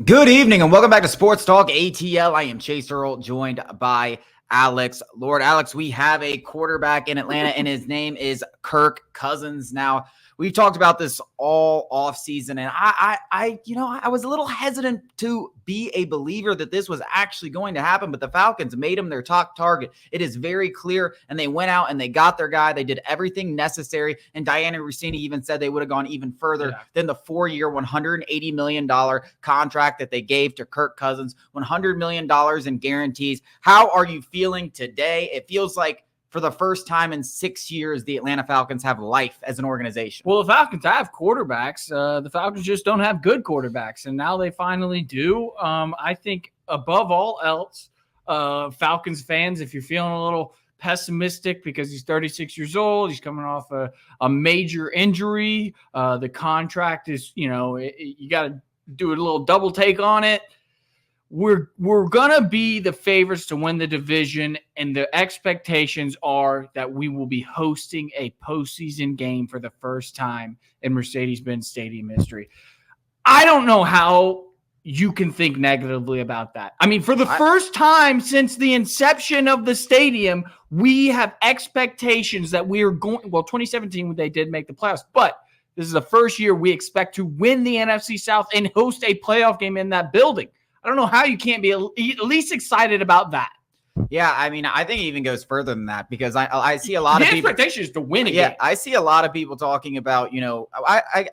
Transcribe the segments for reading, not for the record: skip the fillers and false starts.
Good evening and welcome back to Sports Talk ATL. I am Chase Earl, joined by Alex. Lord Alex, we have a quarterback in Atlanta and his name is Kirk Cousins. Now, we've talked about this all offseason, and I was a little hesitant to be a believer that this was actually going to happen, but the Falcons made him their top target. It is very clear, and they went out and they got their guy. They did everything necessary, and Diana Rossini even said they would have gone even further than the 4-year, $180 million contract that they gave to Kirk Cousins, $100 million in guarantees. How are you feeling today? It feels like for the first time in 6 years, the Atlanta Falcons have life as an organization. Well, the Falcons have quarterbacks. The Falcons just don't have good quarterbacks, and now they finally do. I think above all else, Falcons fans, if you're feeling a little pessimistic because he's 36 years old, he's coming off a major injury, the contract is, you got to do a little double take on it. We're going to be the favorites to win the division, and the expectations are that we will be hosting a postseason game for the first time in Mercedes-Benz Stadium history. I don't know how you can think negatively about that. I mean, for the first time since the inception of the stadium, we have expectations that we are going – well, 2017 they did make the playoffs, but this is the first year we expect to win the NFC South and host a playoff game in that building. I don't know how you can't be at least excited about that. Yeah, I mean, I think it even goes further than that because I see a lot of people. The expectation is to win again. Yeah, I see a lot of people talking about,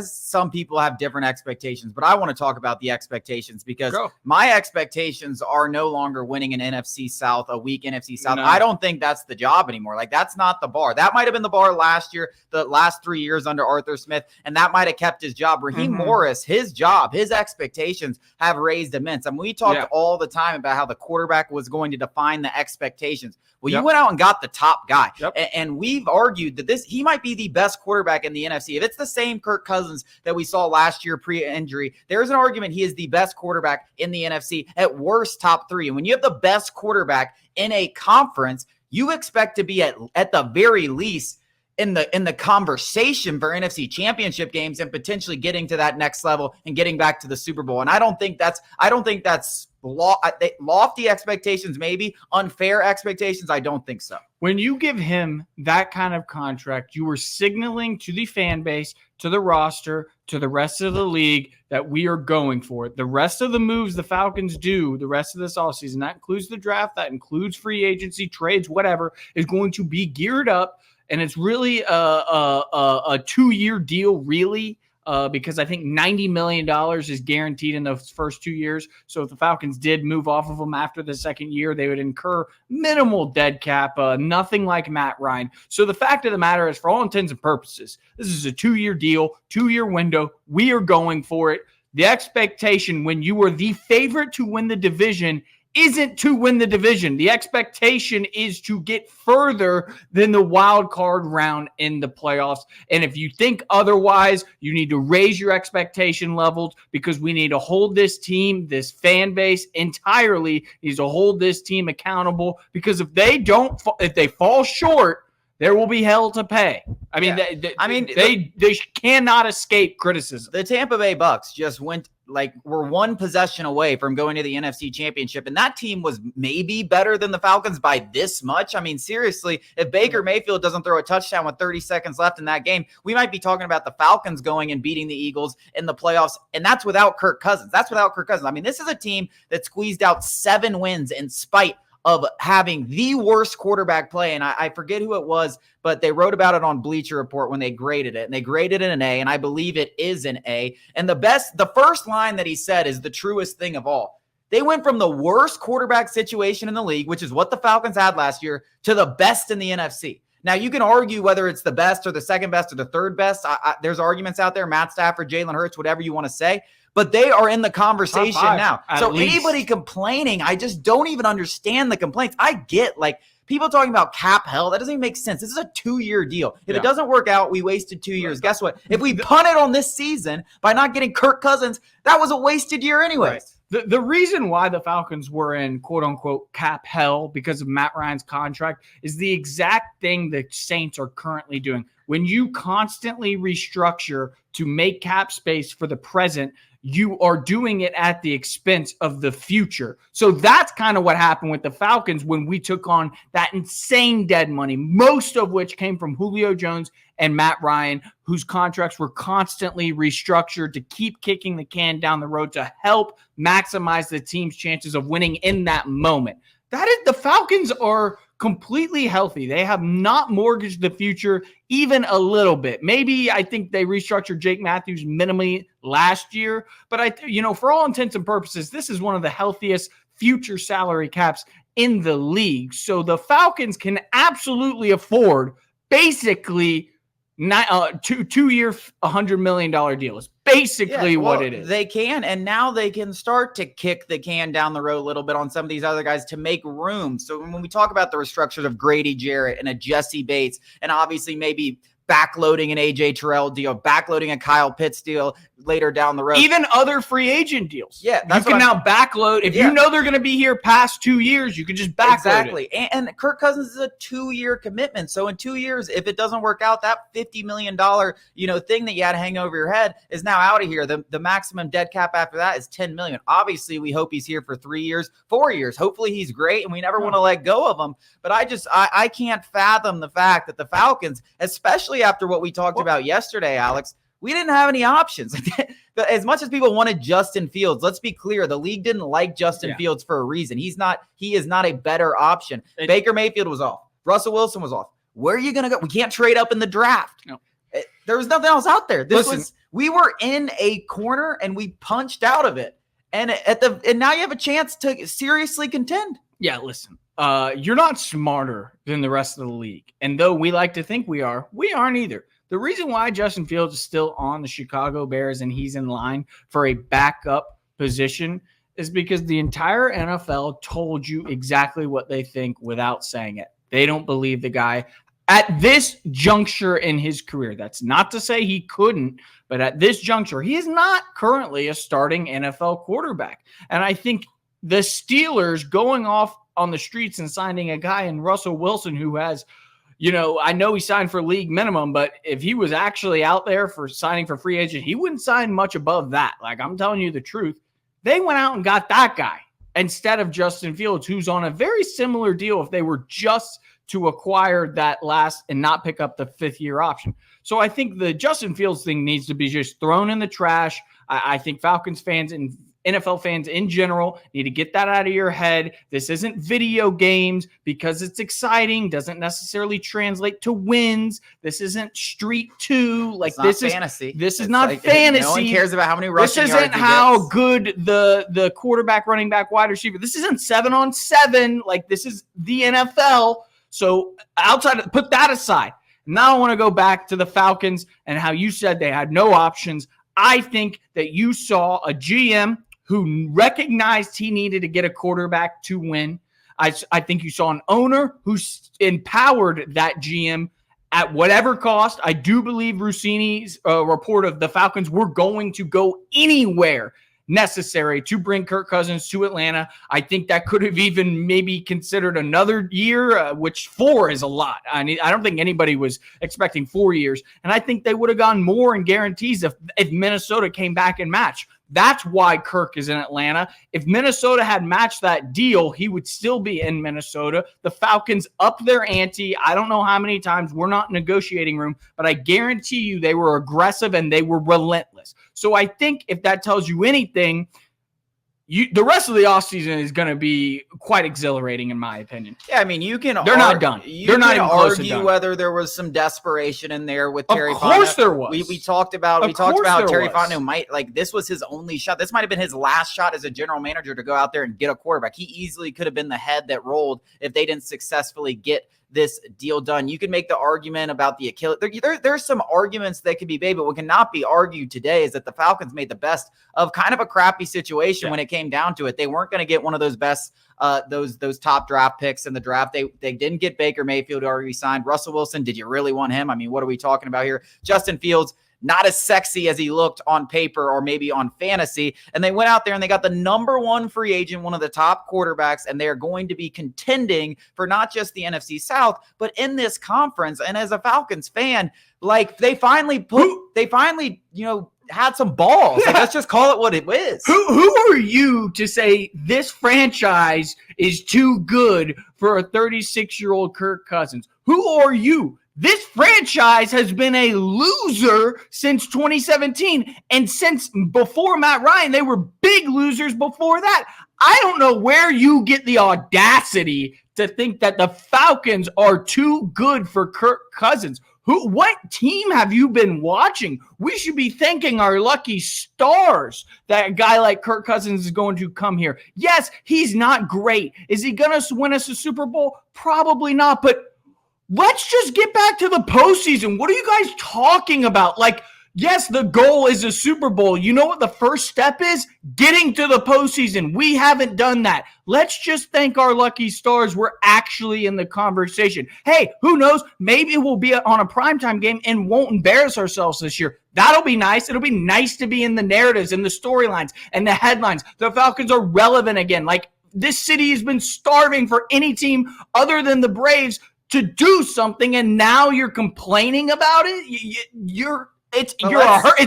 some people have different expectations, but I want to talk about the expectations because my expectations are no longer winning an NFC South, a weak NFC South. No. I don't think that's the job anymore. Like, that's not the bar. That might have been the bar last year, the last 3 years under Arthur Smith, and that might have kept his job. Raheem Morris, his job, his expectations have raised immense. I mean, we talked all the time about how the quarterback was going to define the expectations. Well, you went out and got the top guy. And we've argued that he might be the best quarterback in the NFC. If it's the same Kirk Cousins that we saw last year pre-injury, there's an argument he is the best quarterback in the NFC, at worst top 3. And when you have the best quarterback in a conference, you expect to be at the very least in the conversation for NFC championship games and potentially getting to that next level and getting back to the Super Bowl. And I don't think that's lofty expectations, maybe unfair expectations. I don't think so. When you give him that kind of contract, you are signaling to the fan base, to the roster, to the rest of the league that we are going for it. The rest of the moves the Falcons do the rest of this offseason, that includes the draft, that includes free agency, trades, whatever, is going to be geared up. And it's really a 2-year deal, really, because I think $90 million is guaranteed in those first 2 years. So if the Falcons did move off of them after the second year, they would incur minimal dead cap, nothing like Matt Ryan. So the fact of the matter is, for all intents and purposes, this is a 2-year deal, 2-year window. We are going for it. The expectation when you are the favorite to win the division isn't to win the division. The expectation is to get further than the wild card round in the playoffs. And if you think otherwise, you need to raise your expectation levels, because we need to hold this team, this fan base entirely needs to hold this team accountable, because if they fall short, there will be hell to pay. I mean, they cannot escape criticism. The Tampa Bay Bucks just were one possession away from going to the NFC Championship, and that team was maybe better than the Falcons by this much. I mean, seriously, if Baker Mayfield doesn't throw a touchdown with 30 seconds left in that game, we might be talking about the Falcons going and beating the Eagles in the playoffs, and that's without Kirk Cousins. I mean, this is a team that squeezed out 7 wins in spite of having the worst quarterback play. And I forget who it was, but they wrote about it on Bleacher Report when they graded it, and they graded it an A, and I believe it is an A. And the first line that he said is the truest thing of all. They went from the worst quarterback situation in the league, which is what the Falcons had last year, to the best in the NFC. Now, you can argue whether it's the best or the second best or the third best. There's arguments out there, Matt Stafford, Jalen Hurts, whatever you want to say. But they are in the conversation now. So anybody complaining, I just don't even understand the complaints. I get, people talking about cap hell. That doesn't even make sense. This is a 2-year deal. If it doesn't work out, we wasted 2 years. Guess what? If we punted on this season by not getting Kirk Cousins, that was a wasted year anyways. The reason why the Falcons were in quote-unquote cap hell because of Matt Ryan's contract is the exact thing the Saints are currently doing. When you constantly restructure to make cap space for the present, you are doing it at the expense of the future. So that's kind of what happened with the Falcons when we took on that insane dead money, most of which came from Julio Jones and Matt Ryan, whose contracts were constantly restructured to keep kicking the can down the road to help maximize the team's chances of winning in that moment. The Falcons are completely healthy. They have not mortgaged the future even a little bit. Maybe I think they restructured Jake Matthews minimally last year, but for all intents and purposes, this is one of the healthiest future salary caps in the league. So the Falcons can absolutely afford basically 2-year, $100 million deal is basically what it is. They can, and now they can start to kick the can down the road a little bit on some of these other guys to make room. So when we talk about the restructures of Grady Jarrett and a Jesse Bates, and obviously maybe backloading an AJ Terrell deal, backloading a Kyle Pitts deal later down the road. Even other free agent deals. Yeah. You can now backload. If you know they're going to be here past 2 years, you can just backload exactly. it. And Kirk Cousins is a 2-year commitment. So in 2 years, if it doesn't work out, that $50 million, thing that you had to hang over your head is now out of here. The maximum dead cap after that is $10 million. Obviously, we hope he's here for 3 years, 4 years. Hopefully he's great, and we never want to let go of him. But I can't fathom the fact that the Falcons, especially after what we talked about yesterday, Alex, we didn't have any options. As much as people wanted Justin Fields, let's be clear, the league didn't like Justin Fields for a reason. He is not a better option. Baker Mayfield was off. Russell Wilson was off. Where are you going to go? We can't trade up in the draft. No. There was nothing else out there. We were in a corner and we punched out of it. And now you have a chance to seriously contend. Yeah, listen. You're not smarter than the rest of the league. And though we like to think we aren't either. The reason why Justin Fields is still on the Chicago Bears and he's in line for a backup position is because the entire NFL told you exactly what they think without saying it. They don't believe the guy at this juncture in his career. That's not to say he couldn't, but at this juncture, he is not currently a starting NFL quarterback. And I think the Steelers going off on the streets and signing a guy in Russell Wilson who has, I know he signed for league minimum, but if he was actually out there for signing for free agent, he wouldn't sign much above that. Like, I'm telling you the truth. They went out and got that guy instead of Justin Fields, who's on a very similar deal if they were just to acquire that last and not pick up the 5th-year option. So I think the Justin Fields thing needs to be just thrown in the trash. I think Falcons fans and NFL fans in general need to get that out of your head. This isn't video games. Because it's exciting doesn't necessarily translate to wins. This isn't Street 2. Like, this is fantasy. This is not fantasy. No one cares about how many rushing yards he gets. This isn't how good the quarterback, running back, wide receiver. This isn't 7-on-7. Like, this is the NFL. So put that aside. Now I want to go back to the Falcons and how you said they had no options. I think that you saw a GM who recognized he needed to get a quarterback to win. I think you saw an owner who empowered that GM at whatever cost. I do believe Rossini's report of the Falcons were going to go anywhere necessary to bring Kirk Cousins to Atlanta. I think that could have even maybe considered another year, which 4 is a lot. I don't think anybody was expecting 4 years. And I think they would have gone more in guarantees if Minnesota came back and matched. That's why Kirk is in Atlanta. If Minnesota had matched that deal, he would still be in Minnesota. The Falcons up their ante. I don't know how many times. We're not in negotiating room, but I guarantee you they were aggressive and they were relentless. So I think if that tells you anything, the rest of the offseason is going to be quite exhilarating, in my opinion. Yeah, I mean, they're not done. They're not even close to done. Argue whether there was some desperation in there with Terry Fontenot. Of course there was. We talked about how Terry Fontenot this was his only shot. This might have been his last shot as a general manager to go out there and get a quarterback. He easily could have been the head that rolled if they didn't successfully get this deal done. You can make the argument about the Achilles. There's some arguments that could be made, but what cannot be argued today is that the Falcons made the best of kind of a crappy situation when it came down to it. They weren't going to get one of those best, those top draft picks in the draft. They didn't get Baker Mayfield, who already signed. Russell Wilson, did you really want him? I mean, what are we talking about here? Justin Fields, not as sexy as he looked on paper or maybe on fantasy. And they went out there and they got the number 1 free agent, one of the top quarterbacks, and they're going to be contending for not just the NFC South, but in this conference. And as a Falcons fan, like they finally, had some balls. Like, let's just call it what it is. Who are you to say this franchise is too good for a 36-year-old Kirk Cousins? Who are you? This franchise has been a loser since 2017. And since before Matt Ryan, they were big losers before that. I don't know where you get the audacity to think that the Falcons are too good for Kirk Cousins. What team have you been watching? We should be thanking our lucky stars that a guy like Kirk Cousins is going to come here. Yes, he's not great. Is he going to win us a Super Bowl? Probably not, but let's just get back to the postseason. What are you guys talking about? Like, yes, the goal is a Super Bowl. You know what the first step is? Getting to the postseason. We haven't done that. Let's just thank our lucky stars we're actually in the conversation. Hey, who knows? Maybe we'll be on a primetime game and won't embarrass ourselves this year. That'll be nice. It'll be nice to be in the narratives and the storylines and the headlines. The Falcons are relevant again. Like, this city has been starving for any team other than the Braves to do something, and now you're complaining about it? It's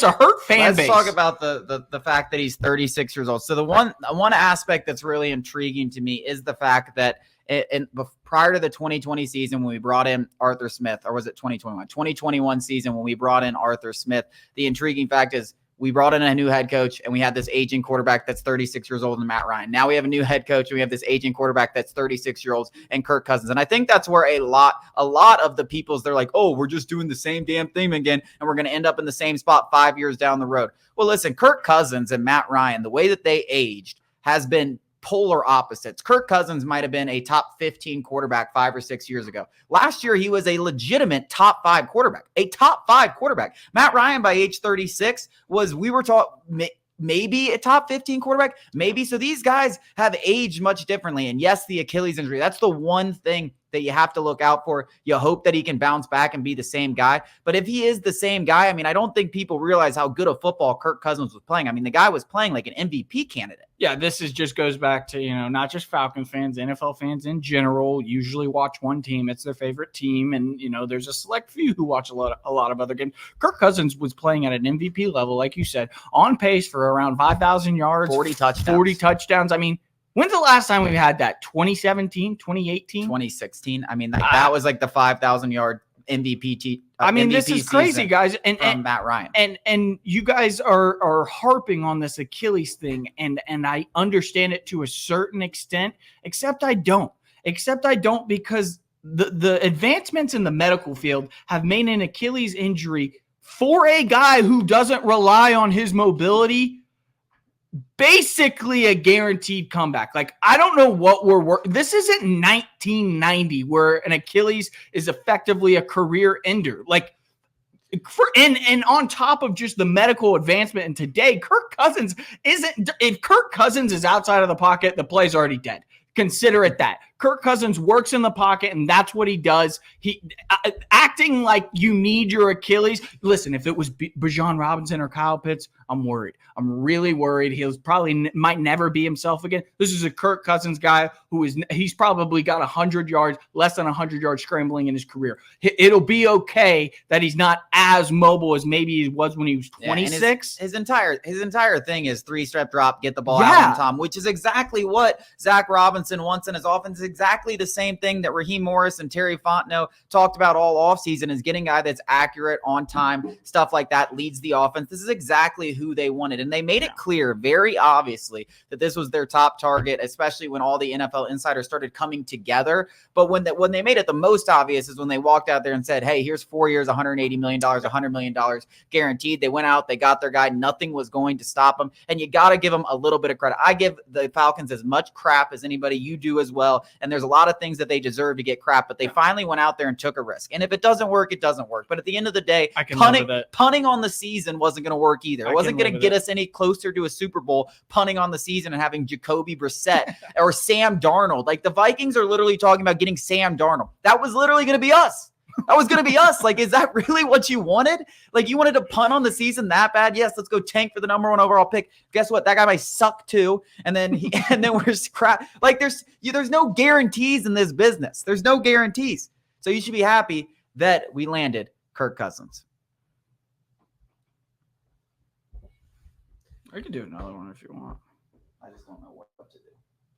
a hurt fan base. Let's talk about the fact that he's 36 years old. So the one aspect that's really intriguing to me is the fact that prior to the 2020 season when we brought in Arthur Smith, or was it 2021 season when we brought in Arthur Smith, the intriguing fact is we brought in a new head coach and we had this aging quarterback that's 36 years old and Matt Ryan. Now we have a new head coach and we have this aging quarterback that's 36 years old and Kirk Cousins. And I think that's where a lot of the people's, they're like, oh, we're just doing the same damn thing again and we're going to end up in the same spot 5 years down the road. Well, listen, Kirk Cousins and Matt Ryan, the way that they aged has been polar opposites. Kirk Cousins might have been a top 15 quarterback 5 or 6 years ago. Last year, he was a legitimate top 5 quarterback, Matt Ryan by age 36 we were taught maybe a top 15 quarterback, maybe. So these guys have aged much differently. And yes, the Achilles injury, that's the one thing that you have to look out for. You hope that he can bounce back and be the same guy. But if he is the same guy, I mean, I don't think people realize how good a football Kirk Cousins was playing. I mean, the guy was playing like an MVP candidate. Yeah, this just goes back to, not just Falcons fans, NFL fans in general usually watch one team. It's their favorite team. And, there's a select few who watch a lot of other games. Kirk Cousins was playing at an MVP level, like you said, on pace for around 5,000 yards, 40 touchdowns. I mean, when's the last time we had that? 2017, 2018? 2016. I mean, that was like the 5,000-yard MVP. This is crazy, guys. And Matt Ryan. And you guys are harping on this Achilles thing, and I understand it to a certain extent, except I don't because the advancements in the medical field have made an Achilles injury for a guy who doesn't rely on his mobility basically a guaranteed comeback. Like, I don't know what this isn't 1990 where an Achilles is effectively a career ender. Like, and on top of just the medical advancement in today, if Kirk Cousins is outside of the pocket, the play's already dead. Consider it that. Kirk Cousins works in the pocket, and that's what he does. He acting like you need your Achilles. Listen, if it was Bijan Robinson or Kyle Pitts, I'm worried. I'm really worried. Might never be himself again. This is a Kirk Cousins guy he's probably got 100 yards, less than 100 yards scrambling in his career. It'll be okay that he's not as mobile as maybe he was when he was 26. His entire thing is 3-step drop, get the ball out on Tom, which is exactly what Zach Robinson wants in his offense. Exactly the same thing that Raheem Morris and Terry Fontenot talked about all offseason, is getting a guy that's accurate, on time, stuff like that, leads the offense. This is exactly who they wanted. And they made it clear very obviously that this was their top target, especially when all the NFL insiders started coming together. But when they made it the most obvious is when they walked out there and said, hey, here's 4 years, $180 million, $100 million guaranteed. They went out, they got their guy. Nothing was going to stop them. And you got to give them a little bit of credit. I give the Falcons as much crap as anybody. You do as well. And there's a lot of things that they deserve to get crap, but they finally went out there and took a risk. And if it doesn't work, it doesn't work. But at the end of the day, punting on the season wasn't going to work either. It wasn't going to get us any closer to a Super Bowl, punting on the season and having Jacoby Brissett or Sam Darnold. Like, the Vikings are literally talking about getting Sam Darnold. That was literally going to be us. That was going to be us. Like, is that really what you wanted? Like, you wanted to punt on the season that bad? Yes, let's go tank for the number 1 overall pick. Guess what? That guy might suck too. And then we're crap. Like, there's no guarantees in this business. There's no guarantees. So you should be happy that we landed Kirk Cousins. I could do another one if you want. I just don't know what to do.